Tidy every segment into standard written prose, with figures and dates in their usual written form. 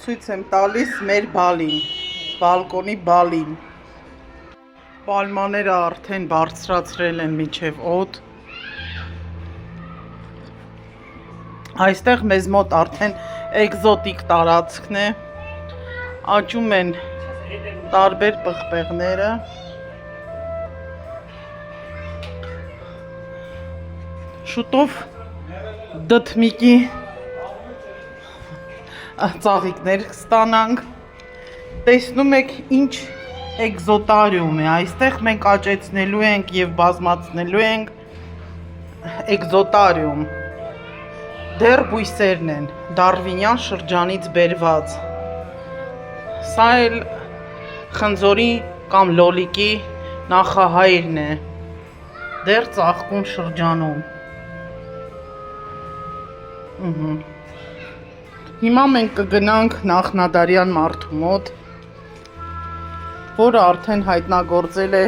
Ցույց եմ տալիս մեր բալին, բալկոնի բալին։ Պալմաները արդեն բարձրացրել են մինչև օդ։ Այստեղ մեզ մոտ արդեն էկզոտիկ տարածքն է։ Աճում են տարբեր պղպեղները։ Շուտով դդմիկի ծաղիկներ կստանանք։ Տեսնում եք ինչ էկզոտարիում է, այստեղ մենք աճեցնելու ենք և բազմացնելու ենք էկզոտարիում։ Դեռ բույսերն են, Դարվինյան շրջանից բերված։ Սա էլ խնձորի կամ լոլիկի նախահայրն է, դեռ ծաղկուն շրջանում։ Հիմա մենք կգնանք Նախնադարյան մարդու մոտ, որը արդեն հայտնագործել է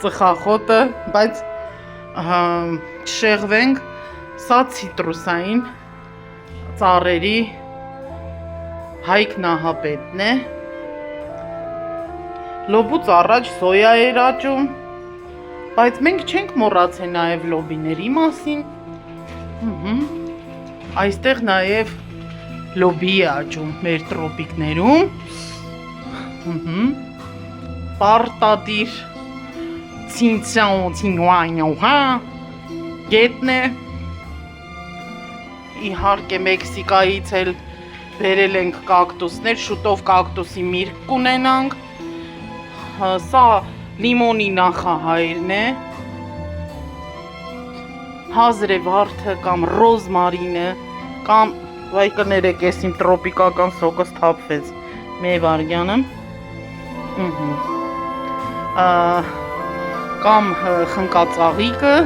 ծխախոտը, բայց չշեղվենք, սա ցիտրուսային ծառերի Հայկ Նահապետն է։ Լոբուց առաջ սոյա էր աճում, բայց մենք չենք մոռացել նաև լոբիների մասին։ Այստեղ նաև լոբի է աճում մեր տրոպիկներում։ Պարտադիր գետն է։ Իհարկե Մեքսիկայից էլ բերել ենք կակտուսներ, շուտով կակտուսի միրգ կունենանք։ Սա լիմոնի նախահայրն է, հազրևարդը կամ ռոզմարինը, կամ վայ կներեք, ես իմ տրոպիկական սոկս թափվեց մի վարգյանը, կամ խնկածաղիկը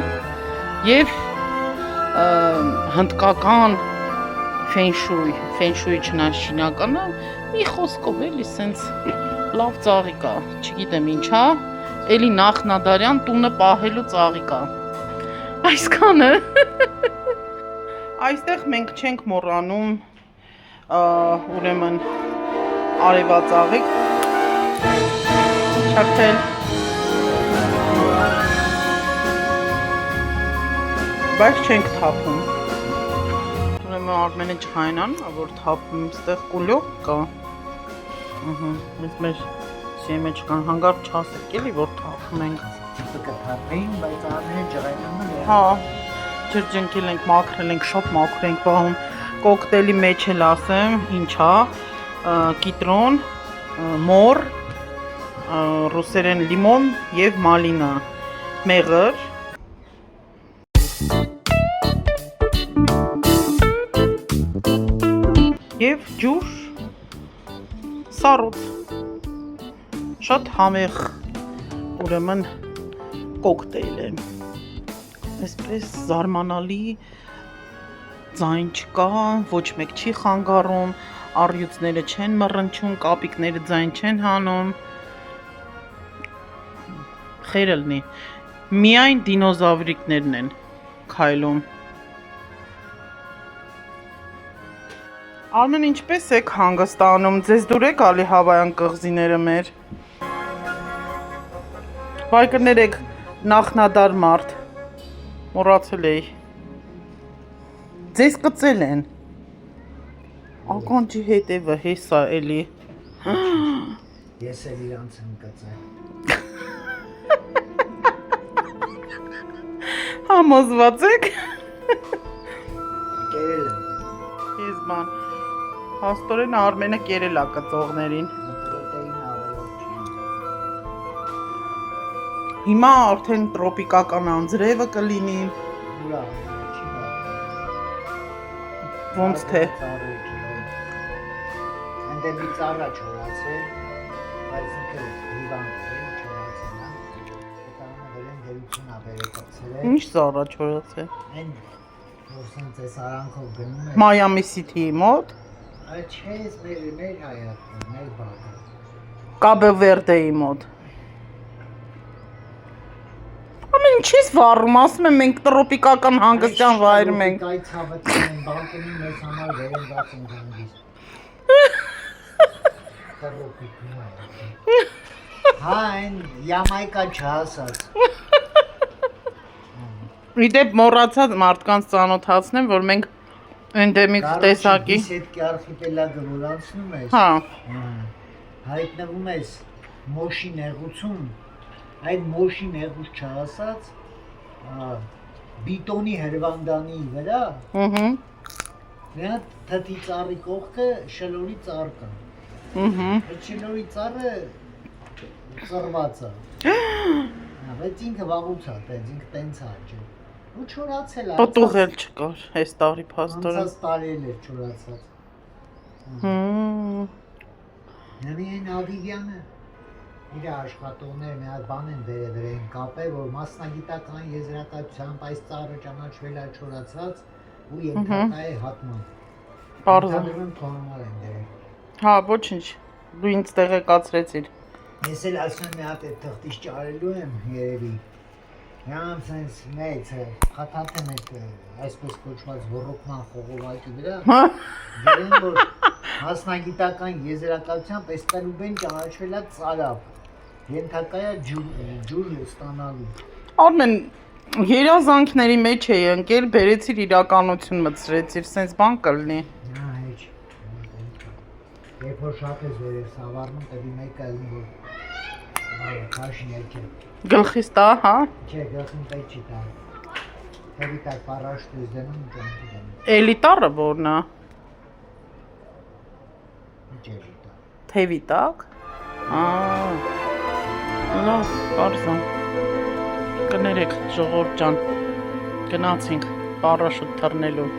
և հնդկական ֆենշույի չնաշինականը, մի խոսքով էլի սենց լավ ծաղիկա, չգիտեմ ինչա, էլի Նախնադարյան տունը պահելու ծաղիկա։ Այսքանը։ Այստեղ մենք չենք մոռանում ուրեմն արևածաղիկ չքել, բայց չենք թափում։ Ուրեմն Արմենը չհայնան, որ թափում ստեղ կուլյոկ կա։ Ես մեր սեմեջկան հանգարդ չասեք էլի, որ թափում ենք։ Կթափեին, բայց Արմենը ջղայնանը։ Հա, ջրջնկել ենք, մաքրել ենք, շոպ մաքր ենք պահում։ Կոկտեյլի մեջ էլ ասեմ, ինչա, կիտրոն, մոր, ռուսերեն լիմոն և մալինա, մեղր։ Եվ ջուր, սառոց, շատ համեղ, ուրեմն կոկտեյլ է, այսպես զարմանալի ձայն չկա, ոչ մեկ չի խանգարում, առյուծները չեն մռնչում, կապիկները ձայն չեն հանում, խեր ելնի, միայն դինոզավրիկներն են քայլում։ Արմեն, ինչպես եք հանգստանում, ձեզ դուր եք ալի Հավայան կղզիները մեր։ Վայ կներեք, Նախնադար մարդ, մոռացել էի։ Ձեզ կծել են։ Ականջի հետևը հեսա էլի։ Ես էլ իրանց եմ կծել։ Համոզված եք։ Կերել եմ։ Ես բան, հաստորեն Արմենը կերել է կծողներին։ Պրոտեին ավելորդ չեն։ Հիմա արդեն տրոպիկական անձրևը կլինի։ Ուրա, չի բա։ Ոնց թե։ Հանդեպ մի ծառա չորացել, բայց ինքը հիվանդ է, չորացել է։ Հետանը վերեն դերություն աբերեկացել է։ Ինչ ծառա չորացել։ Են, որ սենց ես արանքով գնում է։ Մայամի Սիթիի մոտ։ Այ չէ, ես մեր հայատն, մեր բակը։ Կաբե Վերդեի մոտ։ Ամեն ինչի՞ս վառում, ասում եմ մենք տրոպիկական հանգստյան վայրում ենք։ Կայ ցավեցին են բանկենի մեզ համար վերենված են հանգիստ։ Հայն Յամայկա չհասած։ Իդեպ մոռացած մարդկանց ծանոթացնեմ, որ մենք էնդեմիկ տեսակի։ Դիսետկի արխիպելագը որ անցնում ես։ Հա։ Հայտնվում ես Մոշի նեղուցում, այդ Մոշի նեղուց չհասած բիտոնի հրվանդանի վրա։ Նա թթի ծառի կողքը շլորի ծառ կա։ Այդ շլորի ծառը ծռված է։ Բայց ինքը վաղուց է, ինքը տենց է աջել։ Ու չորացել է։ Պտուղ էլ չկար, այս տարի փաստորեն։ Անցած տարի էլ էր չորացած։ Նույն Ադիվյանը իր աշխատողները մի հատ բան են վերել են կապել, որ մասնագիտական եզրակացությամբ այս ծառը ճանաչվել է չորացած ու ենթակա է հատման։ Պարզը։ Կողմար են դերել։ Հա, ոչինչ։ Դու ինձ տեղեկացրեցիր։ Ես էլ ասում եմ մի հատ այդ թղթից ճարելու եմ երևի։ Համ սենց մեծ խաթաթեմ այդ այսպես կոչված ռոռոկման խողովակի վրա։ Դերեն որ մասնագիտական եզրակացությամբ էստելուբեն ճանաչվել է ծարավ։ Ենթակա է ջուր ստանալու։ Արմեն, երազանքների մեջ էի ընկել, բերեցիր իրականություն մտցրեցիր, սենց բան կլինի։ Հա, հեչ։ Երբ որ շատ ես վերև սավառնում, տևի մեկը ելնի, որ քաշին եկել։ Գլխիս տա, հա։ Չէ, գլխին տեղ չի տա։ Տևի տակ պարաշտ ես դնում ու ճանքի դնում։ Էլիտարը որն է։ Ինչ էլիտա։ Թևի տակ։ Լավ, պարզա։ Կներեք, ժողովուրդ ջան, գնացինք պարաշուտ թռնելու։